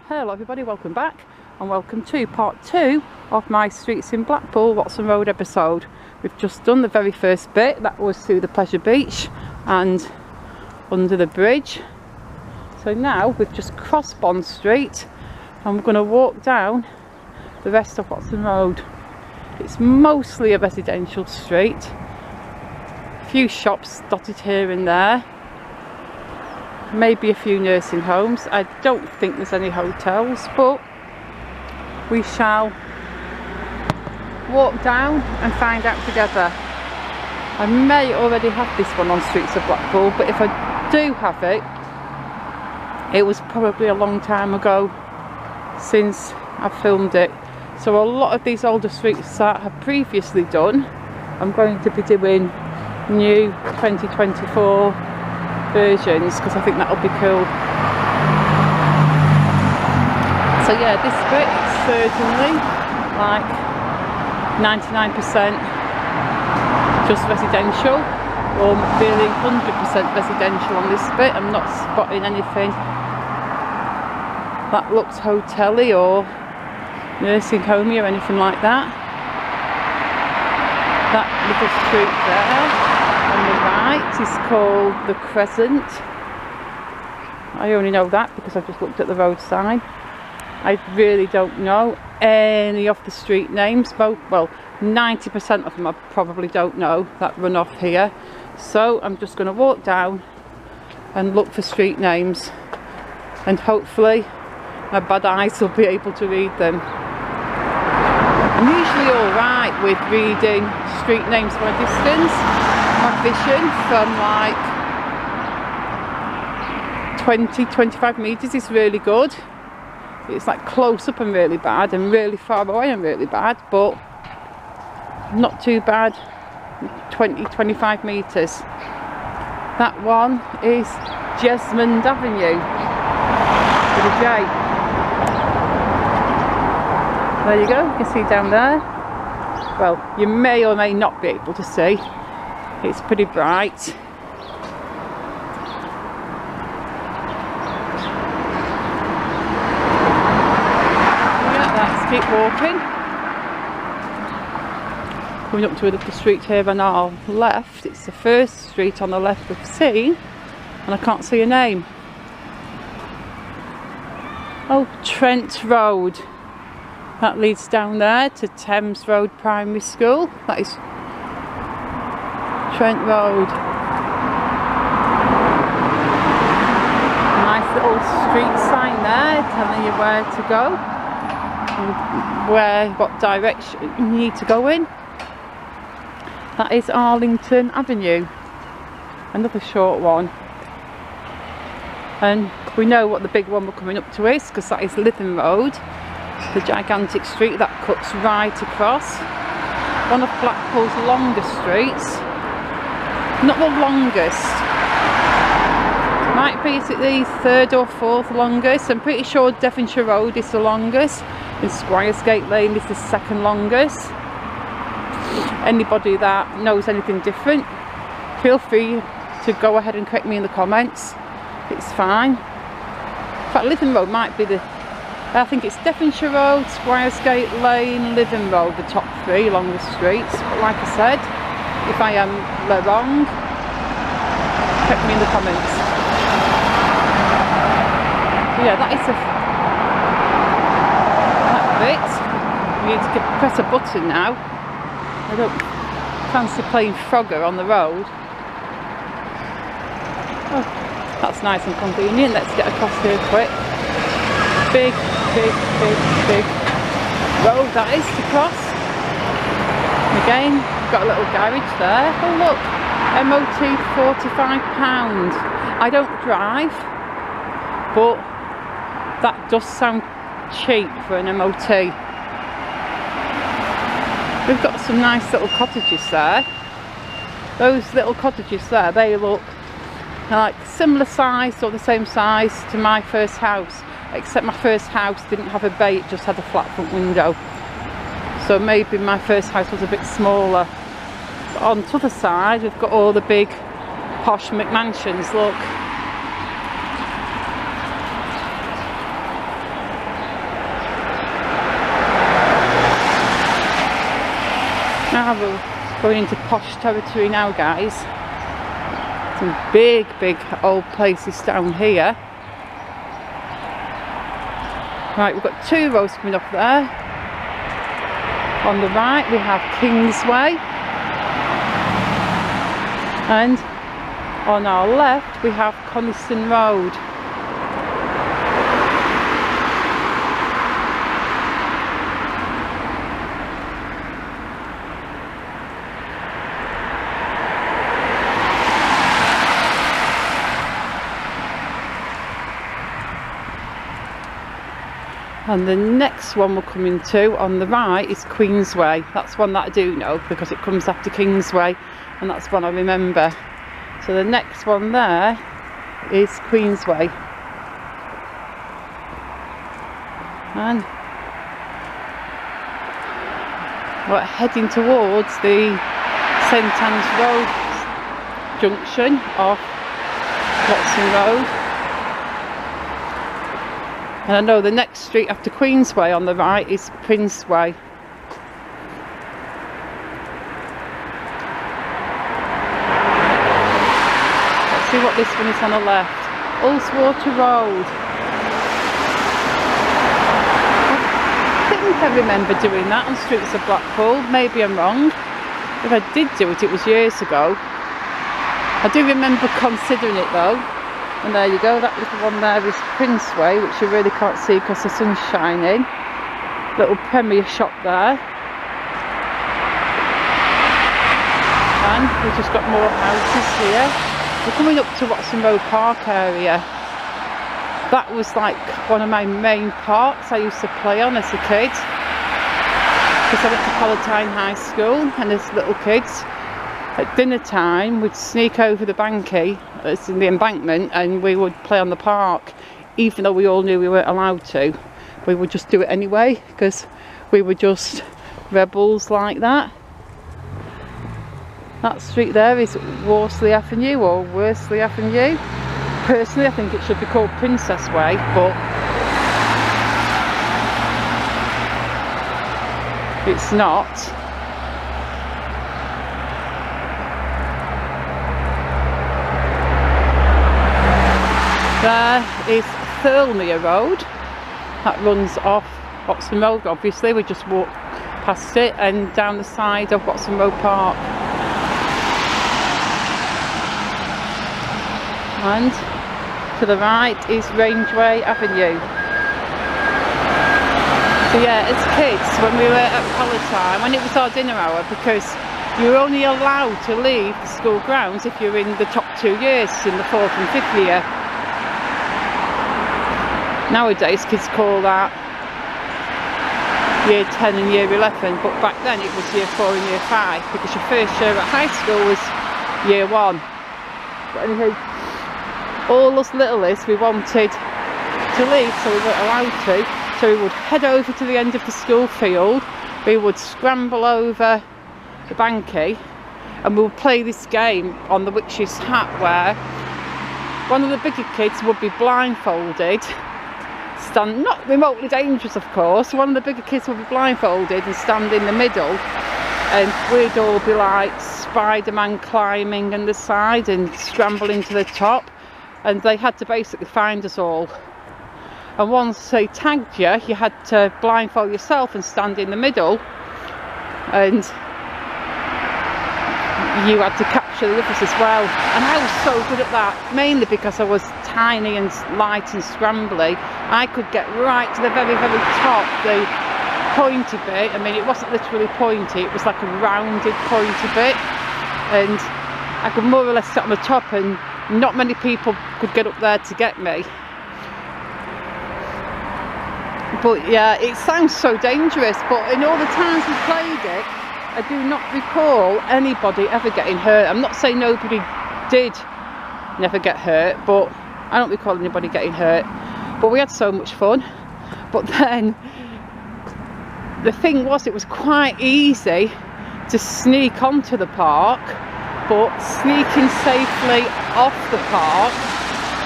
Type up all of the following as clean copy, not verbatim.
Hello everybody, welcome back and welcome to part 2 of my Streets in Blackpool Watson Road episode. We've just done the very first bit, that was through the Pleasure Beach and under the bridge. So now we've just crossed Bond Street and we're going to walk down the rest of Watson Road. It's mostly a residential street, a few shops dotted here and there. Maybe a few nursing homes. I don't think there's any hotels, but we shall walk down and find out together. I may already have this one on Streets of Blackpool, but if I do have it, it was probably a long time ago since I filmed it. So a lot of these older streets that I have previously done, I'm going to be doing new 2024 versions because I think that'll be cool. So yeah, this bit is certainly like 99% just residential, or nearly 100% residential on this bit. I'm not spotting anything that looks hotel-y or nursing homey or anything like that. That little street there on the right is called the Crescent. I only know that because I've just looked at the road sign. I really don't know any of the street names. Well, 90% of them I probably don't know that run off here. So I'm just going to walk down and look for street names, and hopefully my bad eyes will be able to read them. I'm usually alright with reading street names from a distance. My vision from like 20-25 metres is really good. It's like close up and really bad, and really far away and really bad, but not too bad 20-25 metres. That one is Jesmond Avenue with a J. There you go, you can see down there. Well, you may or may not be able to see. It's pretty bright. Yeah, let's keep walking. Coming up to the street here on our left. It's the first street on the left we've seen, and I can't see a name. Oh, Trent Road. That leads down there to Thames Road Primary School. That is Trent Road. Nice little street sign there telling you where to go and what direction you need to go in. That is Arlington Avenue, another short one. And we know what the big one we're coming up to is, because that is Lytham Road, the gigantic street that cuts right across. One of Blackpool's longest streets. Not the longest. Might be the third or fourth longest. I'm pretty sure Devonshire Road is the longest, and Squiresgate Lane is the second longest. Anybody that knows anything different, feel free to go ahead and correct me in the comments. It's fine. In fact, Lytham Road might be the... I think it's Devonshire Road, Squiresgate Lane, Lytham Road, the top three longest streets. But like I said, if I am wrong, check me in the comments. Yeah, that is that bit. We need to press a button now. I don't fancy playing Frogger on the road. Oh, that's nice and convenient. Let's get across here quick. Big road that is to cross. Again, got a little garage there. Oh look, MOT £45. I don't drive, but that does sound cheap for an MOT. We've got some nice little cottages there. Those little cottages there, they look like similar size or the same size to my first house, except my first house didn't have a bay, it just had a flat front window. So maybe my first house was a bit smaller. But on the other side, we've got all the big posh McMansions, look. we're going into posh territory now, guys. Some big old places down here. Right, we've got 2 roads coming up there. On the right we have Kingsway, and on our left we have Coniston Road. And the next one we're coming to on the right is Queensway. That's one that I do know because it comes after Kingsway, and that's one I remember. So the next one there is Queensway. And we're heading towards the St Anne's Road junction off Watson Road. And I know the next street after Queensway on the right is Princeway. Let's see what this one is on the left. Ullswater Road. I think I remember doing that on streets of Blackpool. Maybe I'm wrong. If I did do it, it was years ago. I do remember considering it though. And there you go, that little one there is Princeway, which you really can't see because the sun's shining. Little Premier shop there. And we've just got more houses here. We're coming up to Watson Road Park area. That was like one of my main parks I used to play on as a kid. Because I went to Palatine High School, and as little kids, at dinner time we'd sneak over the banky, it's in the embankment, and we would play on the park, even though we all knew we weren't allowed to. We would just do it anyway because we were just rebels like that. That street there is Worsley Avenue or Worsley Avenue. Personally I think it should be called Princess Way, but it's not. There is Thirlmere Road, that runs off Watson Road obviously, we just walk past it, and down the side of Watson Road Park. And to the right is Rangeway Avenue. So yeah, as kids when we were at Palatine, when it was our dinner hour, because you were only allowed to leave the school grounds if you're in the top 2 years, in the 4th and 5th year. Nowadays kids call that year 10 and year 11, but back then it was year 4 and year 5, because your first year at high school was year 1. But anyway, all us littlies, we wanted to leave, so we weren't allowed to, so we would head over to the end of the school field, we would scramble over the banky, and we would play this game on the witch's hat, where one of the bigger kids would be blindfolded, stand, not remotely dangerous of course, one of the bigger kids would be blindfolded and stand in the middle, and we'd all be like Spider-Man climbing on the side and scrambling to the top, and they had to basically find us all. And once they tagged you, you had to blindfold yourself and stand in the middle, and you had to capture the others as well. And I was so good at that, mainly because I was tiny and light and scrambly. I could get right to the very top, the pointy bit. I mean, it wasn't literally pointy, it was like a rounded pointy bit, and I could more or less sit on the top, and not many people could get up there to get me. But yeah, it sounds so dangerous, but in all the times we played it, I do not recall anybody ever getting hurt. I'm not saying nobody did never get hurt, but I don't recall anybody getting hurt. But we had so much fun. But then the thing was, it was quite easy to sneak onto the park, but sneaking safely off the park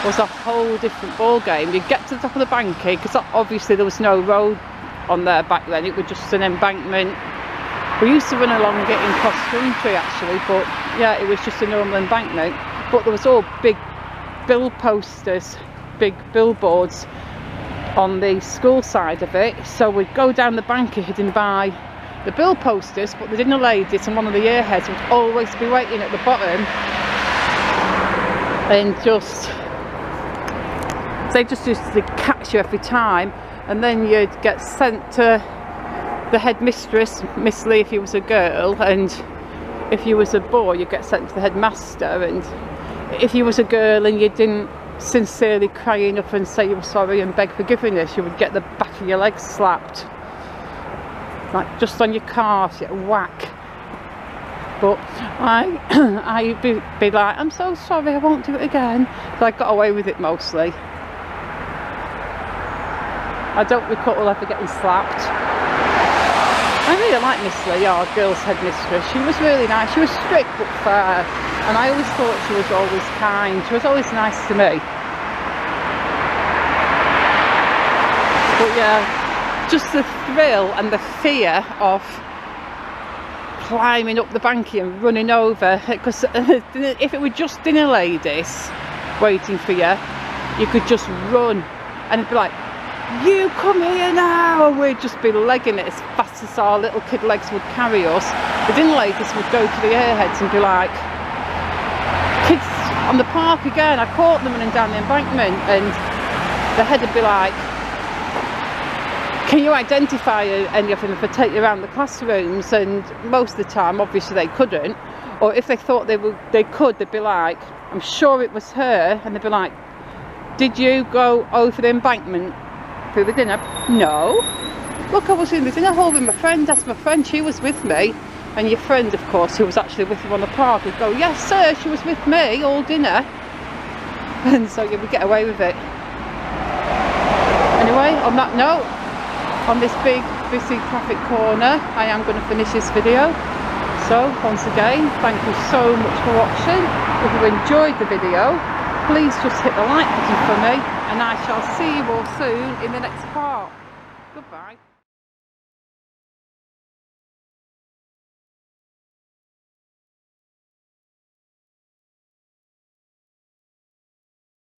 was a whole different ball game. You'd get to the top of the banky, because obviously there was no road on there back then, it was just an embankment We used to run along it in cross country actually, but yeah, it was just a normal embankment. But there was all big bill posters, big billboards on the school side of it, so we'd go down the bank hidden by the bill posters, but the dinner ladies and one of the airheads would always be waiting at the bottom, and they just used to catch you every time, and then you'd get sent to the headmistress, Miss Lee if you was a girl, and if you was a boy you'd get sent to the headmaster. And if you was a girl and you didn't sincerely cry enough and say you were sorry and beg forgiveness, you would get the back of your legs slapped, like just on your calves, you get a whack. But I'd be like, I'm so sorry, I won't do it again. So I got away with it mostly. I don't recall ever getting slapped. I really like Miss Lee, our girls' headmistress. She was really nice. She was strict but fair, and I always thought she was always kind. She was always nice to me. But yeah, just the thrill and the fear of climbing up the banky and running over, because if it were just dinner ladies waiting for you, you could just run and it'd be like, you come here now, and we'd just be legging it as fast as our little kid legs would carry us. The dinner ladies would go to the airheads and be like, kids on the park again, I caught them running down the embankment, and the head would be like, can you identify any of them if I take you around the classrooms? And most of the time obviously they couldn't, or if they thought they could, they'd be like, I'm sure it was her, and they'd be like, did you go over the embankment through the dinner? No. Look, I was in the dinner hall with my friend. That's my friend, she was with me. And your friend, of course, who was actually with you on the park, would go, yes sir, she was with me all dinner. And so you would get away with it. Anyway, on that note, on this big busy traffic corner, I am going to finish this video. So once again, thank you so much for watching. If you enjoyed the video, please just hit the like button for me, and I shall see you all soon in the next part. Goodbye.